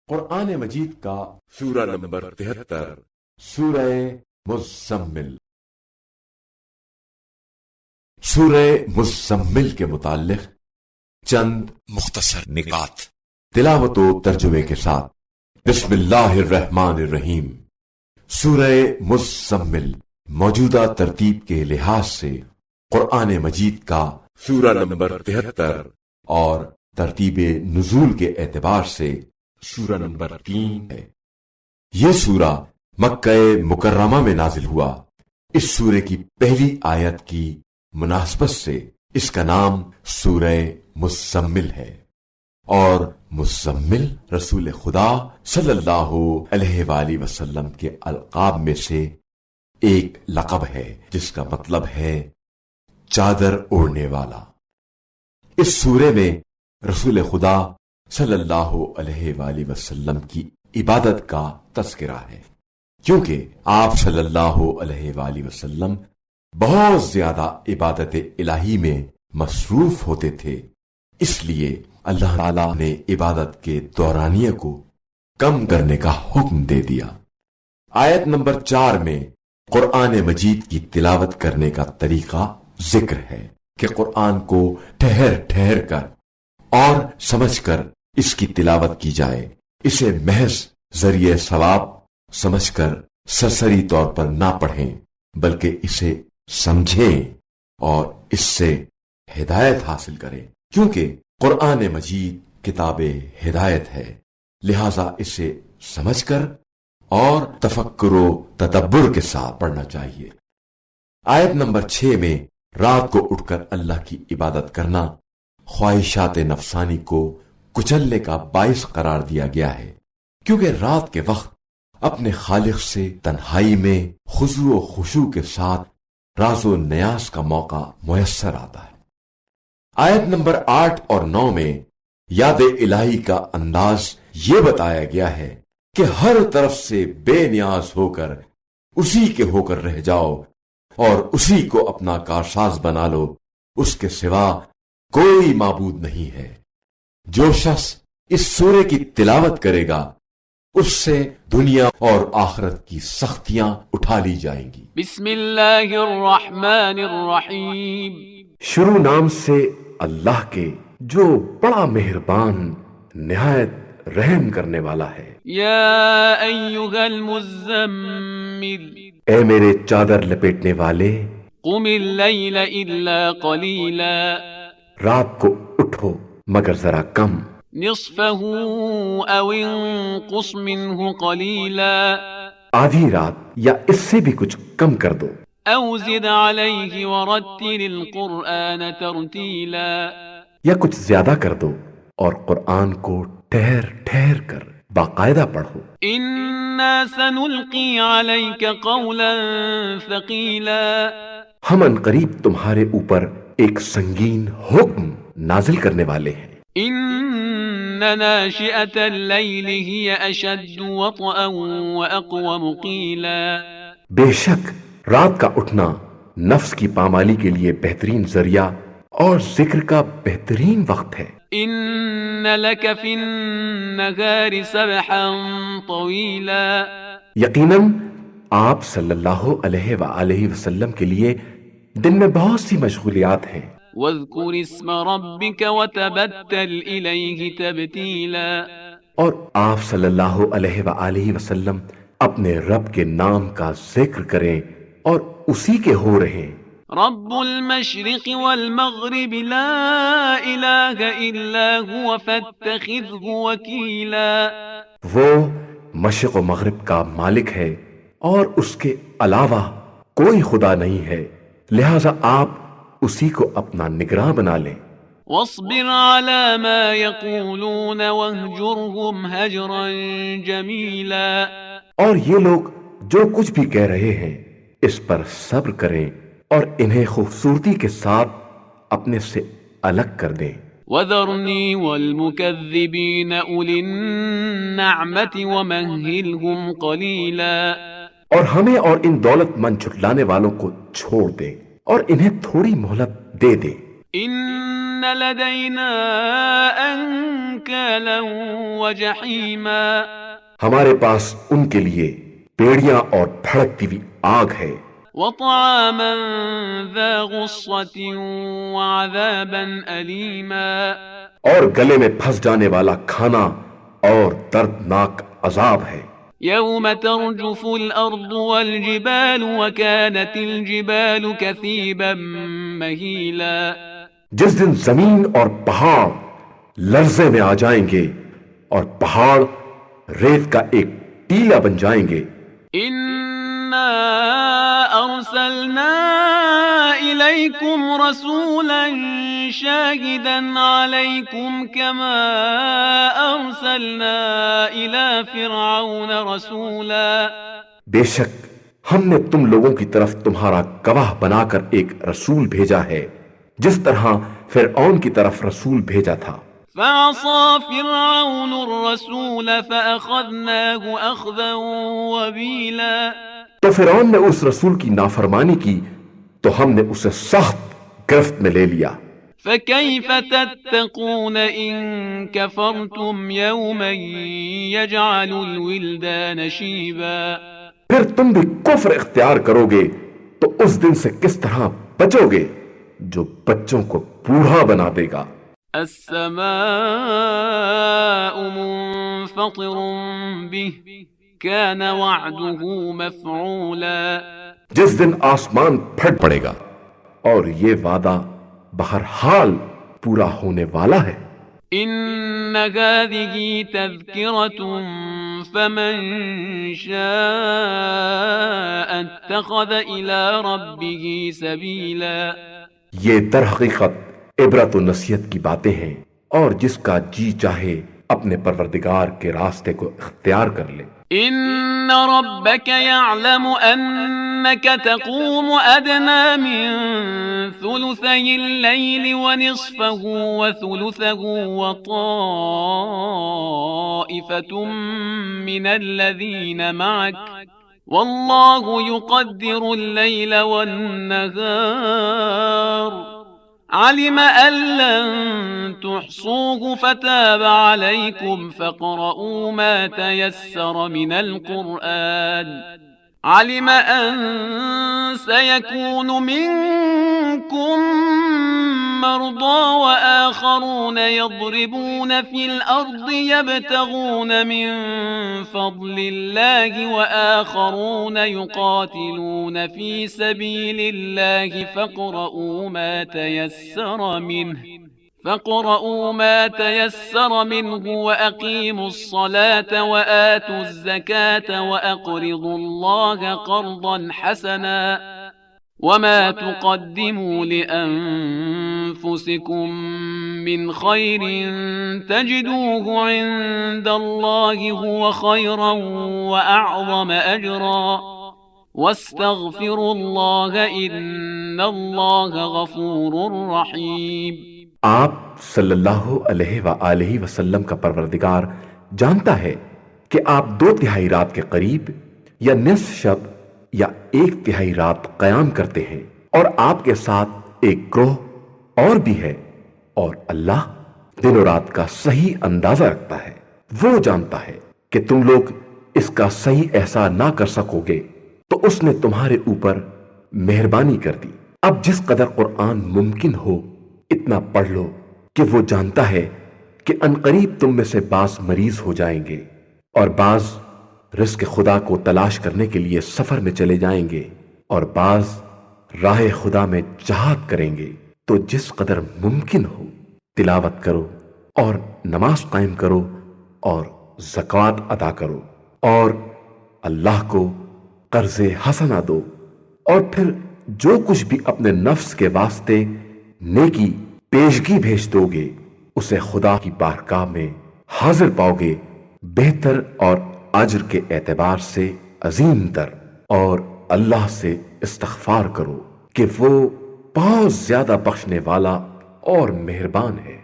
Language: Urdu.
قرآن مجید کا سورہ نمبر 73 سورہ مزمل۔ سورہ مزمل کے متعلق چند مختصر نکات تلاوت و ترجمے کے ساتھ۔ بسم اللہ الرحمن الرحیم۔ سورہ مزمل موجودہ ترتیب کے لحاظ سے قرآن مجید کا سورہ نمبر 73 اور ترتیب نزول کے اعتبار سے سورہ نمبر 3 ہے۔ یہ سورہ مکہ مکرمہ میں نازل ہوا۔ اس سورے کی پہلی آیت کی مناسبت سے اس کا نام سورہ مزمل ہے، اور مزمل رسول خدا صلی اللہ علیہ وآلہ وسلم کے القاب میں سے ایک لقب ہے، جس کا مطلب ہے چادر اوڑھنے والا۔ اس سورے میں رسول خدا صلی اللہ علیہ وآلہ وسلم کی عبادت کا تذکرہ ہے، کیونکہ آپ صلی اللہ علیہ وآلہ وسلم بہت زیادہ عبادت الہی میں مصروف ہوتے تھے، اس لیے اللہ تعالیٰ نے عبادت کے دورانیے کو کم کرنے کا حکم دے دیا۔ آیت نمبر 4 میں قرآن مجید کی تلاوت کرنے کا طریقہ ذکر ہے کہ قرآن کو ٹھہر ٹھہر کر اور سمجھ کر اس کی تلاوت کی جائے، اسے محض ذریعہ ثواب سمجھ کر سرسری طور پر نہ پڑھیں، بلکہ اسے سمجھیں اور اس سے ہدایت حاصل کریں، کیونکہ قرآن مجید کتاب ہدایت ہے، لہذا اسے سمجھ کر اور تفکر و تدبر کے ساتھ پڑھنا چاہیے۔ آیت نمبر 6 میں رات کو اٹھ کر اللہ کی عبادت کرنا خواہشات نفسانی کو کچلنے کا باعث قرار دیا گیا ہے، کیونکہ رات کے وقت اپنے خالق سے تنہائی میں خضوع و خشوع کے ساتھ راز و نیاز کا موقع میسر آتا ہے۔ آیت نمبر 8 اور 9 میں یاد الہی کا انداز یہ بتایا گیا ہے کہ ہر طرف سے بے نیاز ہو کر اسی کے ہو کر رہ جاؤ اور اسی کو اپنا کارساز بنا لو، اس کے سوا کوئی معبود نہیں ہے۔ جو شخص اس سورے کی تلاوت کرے گا اس سے دنیا اور آخرت کی سختیاں اٹھا لی جائیں گی۔ بسم اللہ الرحمن الرحیم۔ شروع نام سے اللہ کے جو بڑا مہربان نہایت رحم کرنے والا ہے۔ یا ایہا المزمل، اے میرے چادر لپیٹنے والے، قم اللیل الا قلیلا، رات کو اٹھو مگر ذرا کم، نصفہ او انقص منہ قلیلا، آدھی رات یا اس سے بھی کچھ کم کر دو، او زد علیہ ورتل القرآن ترتیلا، یا کچھ زیادہ کر دو اور قرآن کو ٹھہر ٹھہر کر باقاعدہ پڑھو۔ انا سنلقی علیک قولا ثقیلا، ہم ان قریب تمہارے اوپر ایک سنگین حکم نازل کرنے والے ہیں۔ ان ناشئة اللیل ہی اشد وطئا واقوم قیلا، بے شک رات کا اٹھنا نفس کی پامالی کے لیے بہترین ذریعہ اور ذکر کا بہترین وقت ہے۔ ان لک فی النہار سبحا طویلا، یقیناً آپ صلی اللہ علیہ وآلہ وسلم کے لیے دن میں بہت سی مشغولیات ہیں۔ واذکر اسم ربک وتبتل الیہ تبتیلا، اور آپ صلی اللہ علیہ وآلہ وسلم اپنے رب کے نام کا ذکر کریں اور اسی کے ہو رہیں۔ رب المشرق والمغرب لا الہ الا هو فاتخذہ وکیلا، وہ مشرق و مغرب کا مالک ہے اور اس کے علاوہ کوئی خدا نہیں ہے، لہذا آپ اسی کو اپنا نگراں بنا لیں۔ واصبر على ما يقولون واهجرهم هجرا جميلا، اور یہ لوگ جو کچھ بھی کہہ رہے ہیں اس پر صبر کریں اور انہیں خوبصورتی کے ساتھ اپنے سے الگ کر دیں۔ وذرنی والمکذبین اولی النعمت ومہلہم قلیلا، اور ہمیں اور ان دولت مند جھٹلانے والوں کو چھوڑ دیں اور انہیں تھوڑی مہلت دے دیں۔ إن لدينا أنكالا وجحيما ہمارے پاس ان کے لیے پیڑیاں اور بھڑکتی ہوئی آگ ہے، وطعاما ذا غصة وعذابا أليما اور گلے میں پھنس جانے والا کھانا اور دردناک عذاب ہے۔ يوم ترجف الأرض والجبال وكانت الجبال كثيبا مهيلا جس دن زمین اور پہاڑ لرزے میں آ جائیں گے اور پہاڑ ریت کا ایک ٹیلا بن جائیں گے۔ إنا أرسلنا إليكم رسولا شاهدا عليكم كما أرسلنا إلى فرعون رسولا بے شک ہم نے تم لوگوں کی طرف تمہارا گواہ بنا کر ایک رسول بھیجا ہے، جس طرح فرعون کی طرف رسول بھیجا تھا۔ فعصى فرعون الرسول فأخذناه أخذا وبيلا تو فرعون نے اس رسول کی نافرمانی کی تو ہم نے اسے سخت گرفت میں لے لیا۔ فكيف تتقون إن كفرتم يوما يجعل الولدان شيبا پھر تم بھی کفر اختیار کرو گے تو اس دن سے کس طرح بچو گے جو بچوں کو بوڑھا بنا دے گا۔ السماء منفطر به كان وعده مفعولا جس دن آسمان پھٹ پڑے گا اور یہ وعدہ بہرحال پورا ہونے والا ہے۔ إن هذه تذكرة فمن شاء اتخذ إلى ربه سبيلا یہ در حقیقت عبرت و نصیحت کی باتیں ہیں، اور جس کا جی چاہے اپنے پروردگار کے راستے کو اختیار کر لے۔ إن ربك يعلم أنك تقوم أدنى من ثلثي الليل ونصفه وثلثه وطائفة من الذين معك والله يقدر الليل والنهار علم أن لن تحصوه فتاب عليكم فاقرؤوا ما تيسر من القرآن علم أن سيكون منكم مرضى وآخرون يضربون في الأرض يبتغون من فضل الله وآخرون يقاتلون في سبيل الله فاقرؤوا ما تيسر منه وأقيموا الصلاة وآتوا الزكاة وأقرضوا الله قرضا حسنا وما تقدموا لأنفسكم من خير تجدوه عند الله هو خيرا وأعظم أجرا واستغفروا الله إن الله غفور رحيم۔ آپ صلی اللہ علیہ وآلہ وسلم کا پروردگار جانتا ہے کہ آپ 2/3 رات کے قریب یا نصف شب یا 1/3 رات قیام کرتے ہیں، اور آپ کے ساتھ ایک گروہ اور بھی ہے، اور اللہ دن و رات کا صحیح اندازہ رکھتا ہے۔ وہ جانتا ہے کہ تم لوگ اس کا صحیح احساس نہ کر سکو گے تو اس نے تمہارے اوپر مہربانی کر دی۔ اب جس قدر قرآن ممکن ہو اتنا پڑھ لو کہ وہ جانتا ہے کہ عنقریب تم میں سے بعض مریض ہو جائیں گے اور بعض رزق خدا کو تلاش کرنے کے لیے سفر میں چلے جائیں گے اور بعض راہ خدا میں جہاد کریں گے۔ تو جس قدر ممکن ہو تلاوت کرو اور نماز قائم کرو اور زکوٰۃ ادا کرو اور اللہ کو قرض حسنہ دو، اور پھر جو کچھ بھی اپنے نفس کے واسطے نیکی پیشگی بھیج دو گے اسے خدا کی بارگاہ میں حاضر پاؤ گے، بہتر اور اجر کے اعتبار سے عظیم تر۔ اور اللہ سے استغفار کرو کہ وہ بہت زیادہ بخشنے والا اور مہربان ہے۔